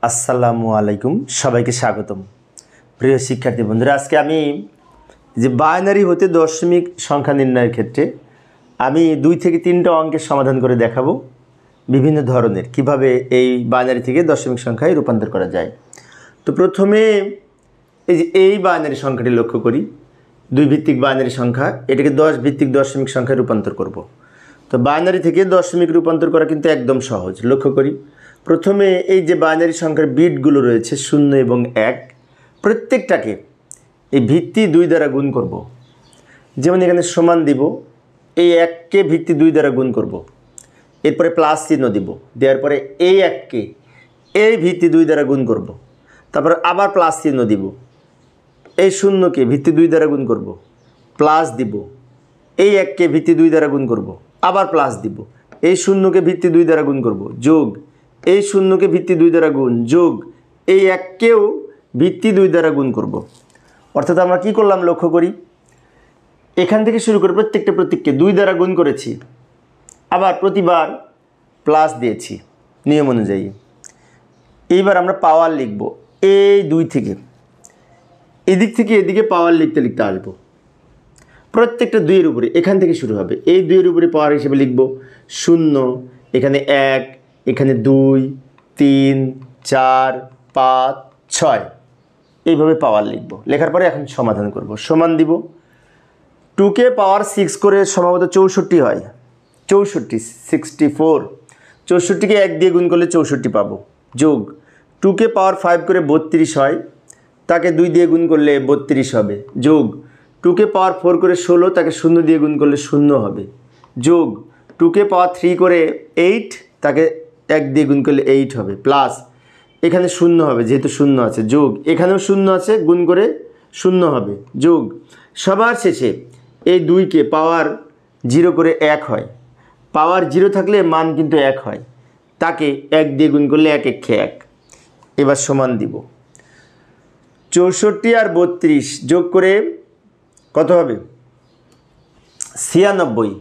আসসালামু আলাইকুম, সবাইকে স্বাগতম। প্রিয় শিক্ষার্থী বন্ধুরা, আজকে আমি যে বাইনারি হতে দশমিক সংখ্যা নির্ণয়ের ক্ষেত্রে আমি 2 থেকে 3টা অঙ্কের সমাধান করে দেখাবো। বিভিন্ন ধরনের কিভাবে এই বাইনারি থেকে দশমিক সংখ্যায় রূপান্তর করা যায়। তো প্রথমে এই বাইনারি সংখ্যাটি লক্ষ্য করি। 2 ভিত্তিক বাইনারি সংখ্যা, এটাকে 10 ভিত্তিক দশমিক সংখ্যায় রূপান্তর করব। তো বাইনারি থেকে দশমিক রূপান্তর করা কিন্তু একদম সহজ। লক্ষ্য করি, প্রথমে এই যে বাইনারি সংখ্যার বিটগুলো রয়েছে 0 এবং 1, প্রত্যেকটাকে এই ভিত্তি 2 দ্বারা গুণ করব। যেমন এখানে সমান দিব, এই 1কে ভিত্তি 2 দ্বারা গুণ করব, এরপরে প্লাস চিহ্ন দিব, দেওয়ার পরে এই 1কে এই ভিত্তি 2 দ্বারা গুণ করব, তারপর আবার প্লাস চিহ্ন দিব, এই 0কে ভিত্তি 2 দ্বারা গুণ করব, প্লাস দিব, এই 1কে ভিত্তি 2 দ্বারা গুণ করব, আবার প্লাস দিব, এই 0কে ভিত্তি 2 দ্বারা গুণ করব, যোগ এই 0কে ভিত্তি 2 দ্বারা গুণ, যোগ এই 1কেও ভিত্তি 2 দ্বারা গুণ করব। অর্থাৎ আমরা কি করলাম লক্ষ্য করি, এখান থেকে শুরু করে প্রত্যেককে 2 দ্বারা গুণ করেছি, আবার প্রতিবার প্লাস দিয়েছি নিয়ম অনুযায়ী। এইবার আমরা পাওয়ার লিখব, এই 2 থেকে এদিক থেকে এদিকে পাওয়ার লিখতে লিখতে আসবো। প্রত্যেকটা 2 এর উপরে এখান থেকে শুরু হবে, এই 2 এর উপরে পাওয়ার হিসেবে লিখব 0, এখানে 1, এখানে 2, 3, 4, 5, 6, এইভাবে পাওয়ার লিখব। লেখার পরে এখন সমাধান করব। সমান দিব, 2কে পাওয়ার 6 করে সম্ভবত 64 হয়, 64 64কে 1 দিয়ে গুণ করলে 64 পাবো, যোগ 2কে পাওয়ার 5 করে 32 হয়, তাকে 2 দিয়ে গুণ করলে 32 হবে, যোগ 2কে পাওয়ার 4 করে 16, তাকে 0 দিয়ে গুণ করলে 0 হবে, যোগ 2কে পাওয়ার 3 করে 8, তাকে 1 দিয়ে গুণ করলে 8 হবে, প্লাস এখানে 0 হবে যেহেতু 0 আছে, যোগ এখানেও 0 আছে, গুণ করে 0 হবে, যোগ সবার শেষে এই 2কে পাওয়ার 0 করে 1 হয়, পাওয়ার 0 থাকলে মান কিন্তু 1 হয়, তাকে 1 দিয়ে গুণ করলে 1 1 1। এবার সমান দিব, 64 আর 32 যোগ করে কত হবে 96,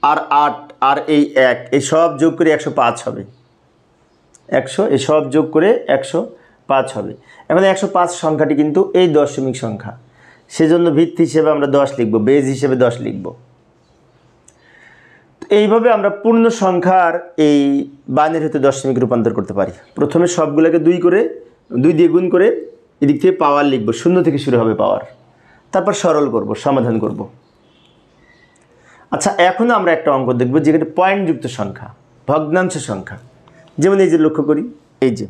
আর 8 আর এই 1, এই সব যোগ করে 105 হবে, 100, এই সব যোগ করে 105 হবে। এখন 105 সংখ্যাটি কিন্তু এই দশমিক সংখ্যা, সেজন্য ভিত্তি হিসেবে আমরা 10 লিখব, বেজ হিসেবে 10 লিখব। এইভাবে আমরা পূর্ণ সংখ্যার এই বাইনারি হতে দশমিক রূপান্তর করতে পারি। প্রথমে সবগুলোকে 2 দিয়ে গুণ করে এদিক থেকে পাওয়ার লিখব, 0 থেকে শুরু হবে পাওয়ার, তারপর সরল করব, সমাধান করব। আচ্ছা, এখন আমরা একটা অঙ্ক দেখব যেখানে পয়েন্টযুক্ত সংখ্যা, ভগ্নাংশ সংখ্যা। যেমন এই যে লক্ষ্য করি, এই যে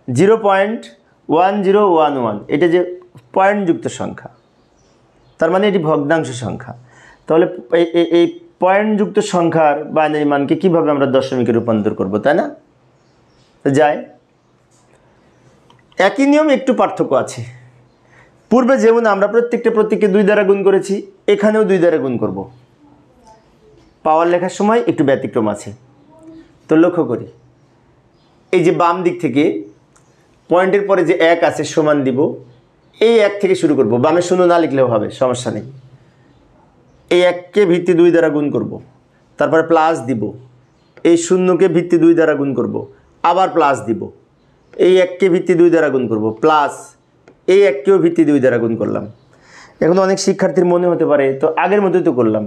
0.1011, এটা যে পয়েন্টযুক্ত সংখ্যা, তার মানে এটি ভগ্নাংশ সংখ্যা। তাহলে এই পয়েন্টযুক্ত সংখ্যার বাইনারি মানকে কিভাবে আমরা দশমিকে রূপান্তর করব, তাই না? তো যাই, একই নিয়ম, একটু পার্থক্য আছে। পূর্বে যেমন আমরা প্রত্যেককে 2 দ্বারা গুণ করেছি, এখানেও 2 দ্বারা গুণ করব। পাওয়ার লেখার সময় একটু ব্যতিক্রম আছে। তো লক্ষ্য করি, এই যে বাম দিক থেকে পয়েন্টের পরে যে 1 আছে সমান দিব, এই 1 থেকে শুরু করব, বামে 0 না লিখলেও হবে, সমস্যা নেই। এই 1কে ভিত্তি 2 দ্বারা গুণ করব, তারপরে প্লাস দিব, এই 0কে ভিত্তি 2 দ্বারা গুণ করব, আবার প্লাস দিব, এই 1কে ভিত্তি 2 দ্বারা গুণ করব, প্লাস এই 1কেও ভিত্তি 2 দ্বারা গুণ করলাম। এখন অনেক শিক্ষার্থীর মনে হতে পারে, তো আগের মতোই তো করলাম,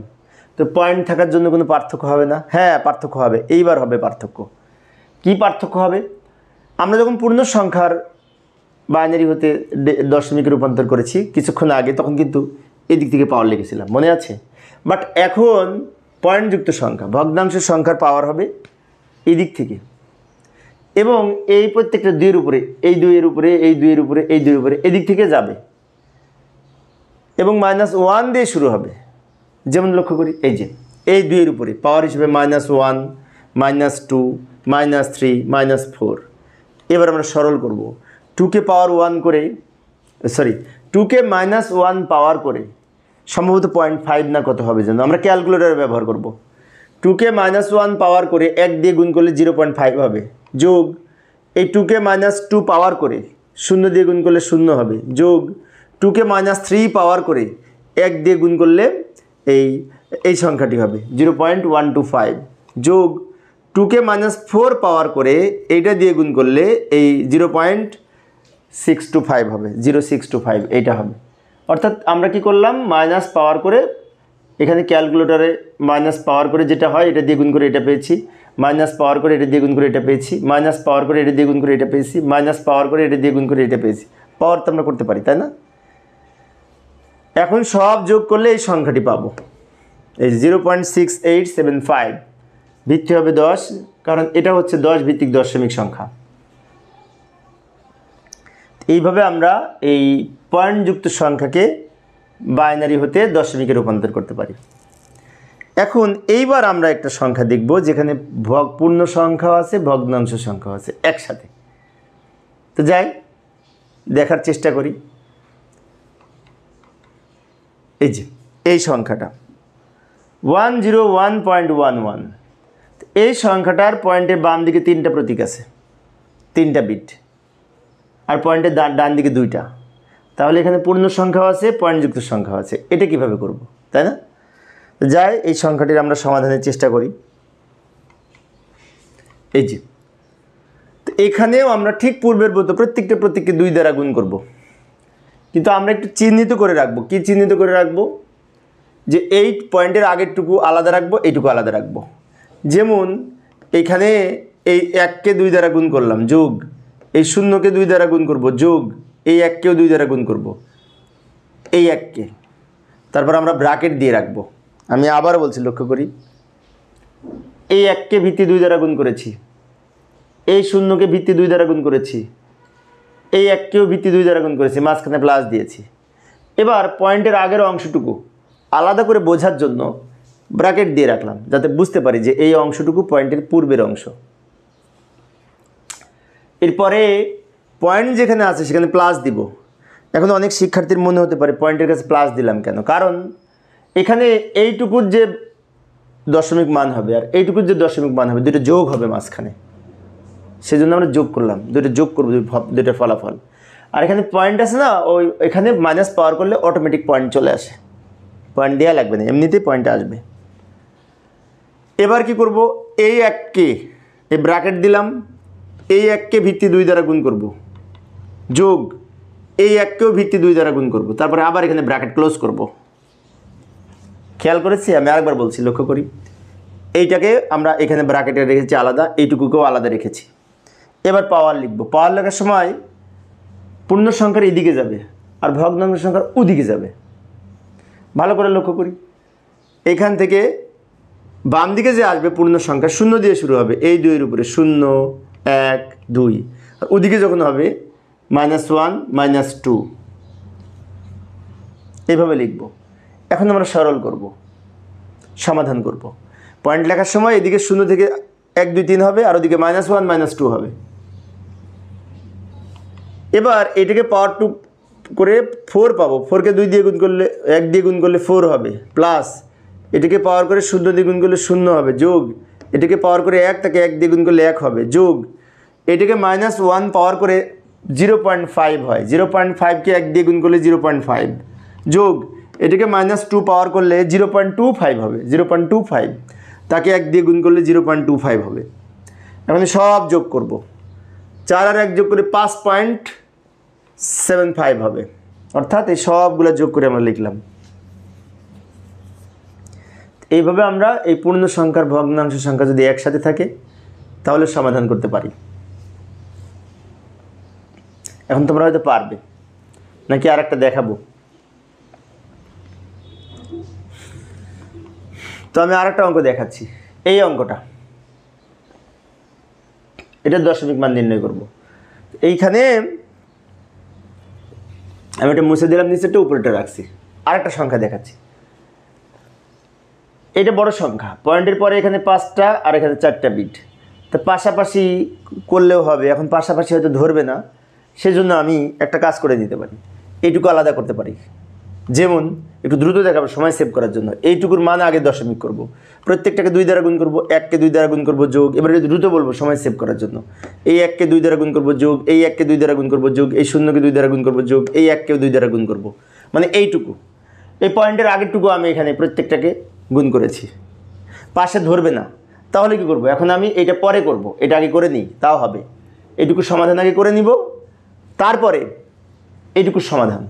তো পয়েন্ট থাকার জন্য কোনো পার্থক্য হবে না? হ্যাঁ, পার্থক্য হবে। এইবার হবে পার্থক্য। কি পার্থক্য হবে? আমরা যখন পূর্ণ সংখ্যার বাইনারি হতে দশমিকে রূপান্তর করেছি কিছুক্ষণ আগে, তখন কিন্তু এদিক থেকে পাওয়ার লিখেছিলাম, মনে আছে? বাট এখন পয়েন্টযুক্ত সংখ্যা, ভগ্নাংশ সংখ্যার পাওয়ার হবে এদিক থেকে, এবং এই প্রত্যেকটা 2 এর উপরে, এই 2 এর উপরে, এই 2 এর উপরে, এই 2 এর উপরে, এদিক থেকে যাবে এবং -1 দিয়ে শুরু হবে। যেমন লক্ষ্য করি, এই যে এই 2 এর উপরে পাওয়ার হিসেবে -1, -2, -3, -4। এবার আমরা সরল করব, 2কে পাওয়ার 1 করে, 2কে -1 পাওয়ার করে সম্ভবত 0.5 না কত হবে যেন, আমরা ক্যালকুলেটর ব্যবহার করব। 2কে -1 পাওয়ার করে 1 দিয়ে গুণ করলে 0.5 হবে, যোগ এই 2কে -2 পাওয়ার করে 0 দিয়ে গুণ করলে 0 হবে, যোগ 2কে -3 পাওয়ার করে 1 দিয়ে গুণ করলে এই সংখ্যাটি হবে 0.125, যোগ 2কে -4 পাওয়ার করে এইটা দিয়ে গুণ করলে এই 0.625 হবে, 0.625 এইটা হবে। অর্থাৎ আমরা কি করলাম, মাইনাস পাওয়ার করে এখানে ক্যালকুলেটরে মাইনাস পাওয়ার করে যেটা হয় এটা দিয়ে গুণ করে এটা পেয়েছি, মাইনাস পাওয়ার করে এটা দিয়ে গুণ করে এটা পেয়েছি, মাইনাস পাওয়ার করে এটা দিয়ে গুণ করে এটা পেয়েছি, মাইনাস পাওয়ার করে এটা দিয়ে গুণ করে এটা পেয়েছি। পাওয়ার তো আমরা করতে পারি, তাই না? এখন সব যোগ করলে এই সংখ্যাটি পাবো, এই 0.6875। ভিত্তি হবে 10, কারণ এটা হচ্ছে 10 ভিত্তিক দশমিক সংখ্যা। এইভাবে আমরা এই পয়েন্টযুক্ত সংখ্যাকে বাইনারি হতে দশমিকে রূপান্তর করতে পারি। এখন এইবার আমরা একটা সংখ্যা দেখব যেখানে পূর্ণ সংখ্যা আছে, ভগ্নাংশ সংখ্যা আছে একসাথে। তো যাই দেখার চেষ্টা করি। এই যে এই সংখ্যাটা 101.11, এই সংখ্যাটার পয়েন্টের বাম দিকে 3টা প্রতীক আছে, 3টা বিট, আর পয়েন্টের ডান দিকে 2টা। তাহলে এখানে পূর্ণ সংখ্যাও আছে, পয়েন্টযুক্ত সংখ্যাও আছে। এটা কিভাবে করব, তাই না? যাই এই সংখ্যাটির আমরা সমাধানের চেষ্টা করি। এই যে তো এখানেও আমরা ঠিক পূর্বের মতো প্রত্যেকটা প্রতীককে 2 দ্বারা গুণ করব, কিন্তু আমরা একটু চিহ্নিত করে রাখবো। কি চিহ্নিত করে রাখবো? যে এই পয়েন্টের আগেরটুকু আলাদা রাখবো, এইটুকু আলাদা রাখবো। যেমন এইখানে এই 1কে 2 দ্বারা গুণ করলাম, যোগ, এই 0কে 2 দ্বারা গুণ করব, যোগ, এই 1কেও 2 দ্বারা গুণ করব, এই 1কে, তারপর আমরা ব্র্যাকেট দিয়ে রাখবো। আমি আবার বলছি, লক্ষ্য করি, এই 1কে ভিত্তি 2 দ্বারা গুণ করেছি, এই 0কে ভিত্তি 2 দ্বারা গুণ করেছি, এই 1কেও ভিত্তি 2 দ্বারা গুণ করেছি, মাঝখানে প্লাস দিয়েছি। এবার পয়েন্টের আগের অংশটুকু আলাদা করে বোঝার জন্য ব্র্যাকেট দিয়ে রাখলাম, যাতে বুঝতে পারি যে এই অংশটুকু পয়েন্টের পূর্বের অংশ। এরপরে পয়েন্ট যেখানে আছে সেখানে প্লাস দিব। এখন অনেক শিক্ষার্থীর মনে হতে পারে পয়েন্টের কাছে প্লাস দিলাম কেন? কারণ এখানে এইটুকুর যে দশমিক মান হবে আর এইটুকুর যে দশমিক মান হবে, দুটো যোগ হবে মাঝখানে, সেজন্য আমরা যোগ করলাম, দুটো যোগ করবো, দুটোর ফলাফল। আর এখানে পয়েন্ট আছে না, ওই এখানে মাইনাস পাওয়ার করলে অটোমেটিক পয়েন্ট চলে আসে, পয়েন্ট দেওয়া লাগবে না, এমনিতেই পয়েন্ট আসবে। এবার কি করব, এই 1কে এই ব্র্যাকেট দিলাম, এই 1কে ভিত্তি 2 দ্বারা গুণ করব, যোগ, এই 1কেও ভিত্তি 2 দ্বারা গুণ করব, তারপরে আবার এখানে ব্র্যাকেট ক্লোজ করব। খেয়াল করেছি? আমি আরেকবার বলছি, লক্ষ্য করি, এইটাকে আমরা এখানে ব্র্যাকেটে রেখেছি আলাদা, এইটুকুকেও আলাদা রেখেছি। এবার পাওয়ার লিখব। পাওয়ার লেখার সময় পূর্ণ সংখ্যার এদিকে যাবে আর ভগ্নাংশ সংখ্যার ওদিকে যাবে। ভালো করে লক্ষ্য করি, এখান থেকে বাম দিকে যে আসবে পূর্ণ সংখ্যা 0 দিয়ে শুরু হবে, এই 2 এর উপরে 0, 1, 2, আর ওদিকে যখন হবে -1, -2, এইভাবে লিখব। এখন আমরা সরল করব, সমাধান করব। পয়েন্ট লেখার সময় এদিকে 0 থেকে 1, 2, 3 হবে, আর ওদিকে -1, -2 হবে। এবার এটাকে পাওয়ার 2 করে 4 পাবো, 4কে 2 দিয়ে গুণ করলে 1 দিয়ে গুণ করলে 4 হবে, প্লাস এটাকে পাওয়ার করে 0 দিয়ে গুণ করলে 0 হবে, যোগ, এটাকে পাওয়ার করে 1, তাকে 1 দিয়ে গুণ করলে 1 হবে, যোগ, এটাকে -1 পাওয়ার করে 0.5 হয়, 0.5কে 1 দিয়ে গুণ করলে 0.5, যোগ, এটাকে -2 পাওয়ার করলে 0.25 হবে, 0.25, তাকে 1 দিয়ে গুণ করলে 0.25 হবে। এখন সব যোগ করব, 4 আর 1 যোগ করে 5.75 হবে। অর্থাৎ এই সবগুলো যোগ করে আমরা লিখলাম। এইভাবে আমরা এই পূর্ণ সংখ্যার ভগ্নাংশ সংখ্যা যদি একসাথে থাকে তাহলে সমাধান করতে পারি। এখন তোমরা হয়তো পারবে, নাকি আর একটা দেখাবো? তো আমি আর একটা অঙ্ক দেখাচ্ছি। এই অঙ্কটা, এটার দশমিক মান নির্ণয় করব। এইখানে আমি এটা মুছে দিলাম, নিচেরটা উপরেটা রাখছি। আরেকটা সংখ্যা দেখাচ্ছি। এটা বড় সংখ্যা, পয়েন্টের পরে এখানে 5টা আর এখানে 4টা বিট, তো পাশাপাশি করলেও হবে। এখন পাশাপাশি হয়তো ধরবে না, সেজন্য আমি একটা কাজ করে দিতে পারি, এইটুকু আলাদা করতে পারি। যেমন একটু দ্রুত দেখাবো সময় সেভ করার জন্য, এইটুকুর মান আগে দশমিক করব, প্রত্যেকটাকে 2 দ্বারা গুণ করব, 1কে 2 দ্বারা গুণ করব, যোগ, এবারে দ্রুত বলবো সময় সেভ করার জন্য, এই 1কে 2 দ্বারা গুণ করব, যোগ, এই 1কে 2 দ্বারা গুণ করব, যোগ, এই 0কে 2 দ্বারা গুণ করব, যোগ, এই 1কেও 2 দ্বারা গুণ করব, মানে এইটুকু, এই পয়েন্টের আগেরটুকু আমি এখানে প্রত্যেকটাকে গুণ করেছি। পাশে ধরবে না, তাহলে কি করব, এখন আমি এটা পরে করব, এটা আগে করে নিই তাও হবে। এটুকু সমাধান আগে করে নিব, তারপরে এইটুকু সমাধান,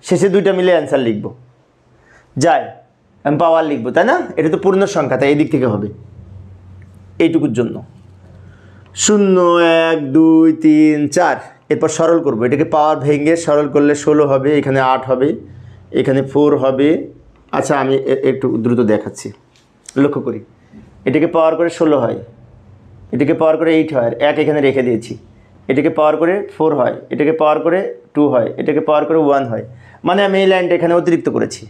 শেষে দুইটা মিলে অ্যান্সার লিখব। যাই আমি পাওয়ার লিখব, তাই না? এটা তো পূর্ণ সংখ্যা, তাই এই দিক থেকে হবে এইটুকুর জন্য 0 1 2 3 4। এরপর সরল করব, এটাকে পাওয়ার ভেঙে সরল করলে 16 হবে, এখানে 8 হবে, এখানে 4 হবে। আচ্ছা আমি একটু দ্রুত দেখাচ্ছি, লক্ষ্য করি। এটাকে পাওয়ার করে 16 হয়, এটাকে পাওয়ার করে 8 হয়, আর 1 এখানে রেখে দিয়েছি। এটাকে পাওয়ার করে 4 হয়, এটাকে পাওয়ার করে 2 হয়, এটাকে পাওয়ার করে 1 হয়। মানে আমি এই লাইনটা এখানে অতিরিক্ত করেছি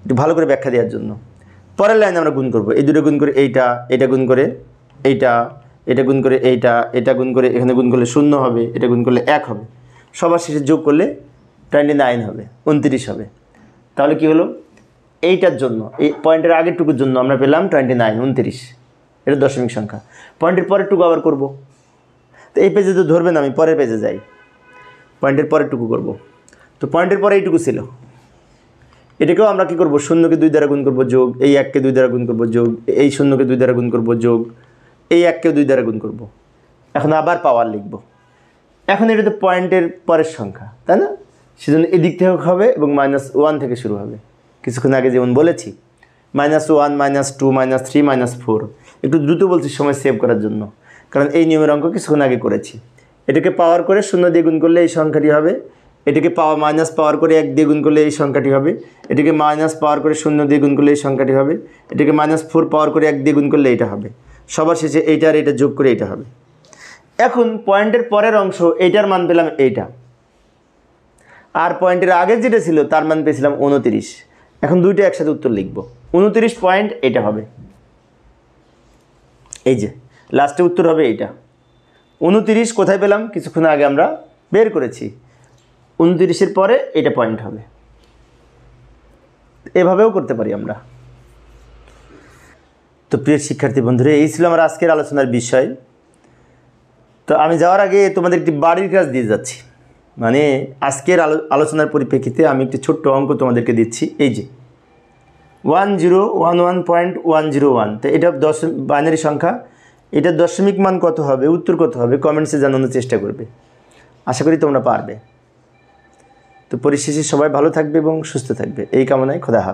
একটু ভালো করে ব্যাখ্যা দেওয়ার জন্য। পরের লাইনে আমরা গুণ করব, এই দুটো গুণ করে এইটা, এটা গুণ করে এইটা, এটা গুণ করে এইটা, এটা গুণ করে এখানে গুণ করলে 0 হবে, এটা গুণ করলে 1 হবে, সবার শেষে যোগ করলে 29 হবে, 29 হবে। তাহলে কি হলো, এইটার জন্য এই পয়েন্টের আগেরটুকুর জন্য আমরা পেলাম 29, 29। এটা দশমিক সংখ্যা। পয়েন্টের পরের টুকু আবার করব, তো এই পেজে তো ধরবেন, আমি পরের পেজে যাই, পয়েন্টের পরের টুকু করব। তো পয়েন্টের পরে এইটুকু ছিল, এটাকেও আমরা কী করব, 0কে 2 দ্বারা গুণ করব যোগ, এই 1কে 2 দ্বারা গুণ করব যোগ, এই 0কে 2 দ্বারা গুণ করব যোগ, এই 1কে 2 দ্বারা গুণ করব। এখন আবার পাওয়ার লিখব। এখন এটা তো পয়েন্টের পরের সংখ্যা, তাই না? সেজন্য এদিক থেকে হবে এবং -1 থেকে শুরু হবে। কিছুক্ষণ আগে যেমন বলেছি, -1 -2 -3 -4। একটু দ্রুত বলছি সময় সেভ করার জন্য, কারণ এই নিয়মের অঙ্ক কিছুক্ষণ আগে করেছি। এটাকে পাওয়ার করে 0 দিয়ে গুণ করলে এই সংখ্যাটি হবে, এটাকে মাইনাস পাওয়ার করে 1 দিয়ে গুণ করলে এই সংখ্যাটি হবে, এটাকে মাইনাস পাওয়ার করে 0 দিয়ে গুণ করলে এই সংখ্যাটি হবে, এটাকে -4 পাওয়ার করে 1 দিয়ে গুণ করলে এইটা হবে, সবার শেষে এইটা আর এটা যোগ করে এইটা হবে। এখন পয়েন্টের পরের অংশ, এইটার মান পেলাম এইটা, আর পয়েন্টের আগে যেটা ছিল তার মান পেয়েছিলাম 29। এখন দুইটা একসাথে উত্তর লিখব, 29 পয়েন্ট এটা হবে, এই যে লাস্টে উত্তর হবে এইটা। 29 কোথায় পেলাম, কিছুক্ষণ আগে আমরা বের করেছি। 29-এর পরে এটা পয়েন্ট হবে, এভাবেও করতে পারি আমরা। তো প্রিয় শিক্ষার্থী বন্ধুরা, এই ছিল আমার আজকের আলোচনার বিষয়। তো আমি যাওয়ার আগে তোমাদের একটি বাড়ির কাজ দিয়ে যাচ্ছি, মানে আজকের আলোচনার পরিপ্রেক্ষিতে আমি একটি ছোট্ট অঙ্ক তোমাদেরকে দিচ্ছি। এই যে 1011.101, তো এটা বাইনারি সংখ্যা, এটা দশমিক মান কত হবে, উত্তর কত হবে, কমেন্টসে জানানোর চেষ্টা করবে। আশা করি তোমরা পারবে। তো পরিশেষে সবাই ভালো থাকবে এবং সুস্থ থাকবে, এই কামনায় খোদা হাফেজ।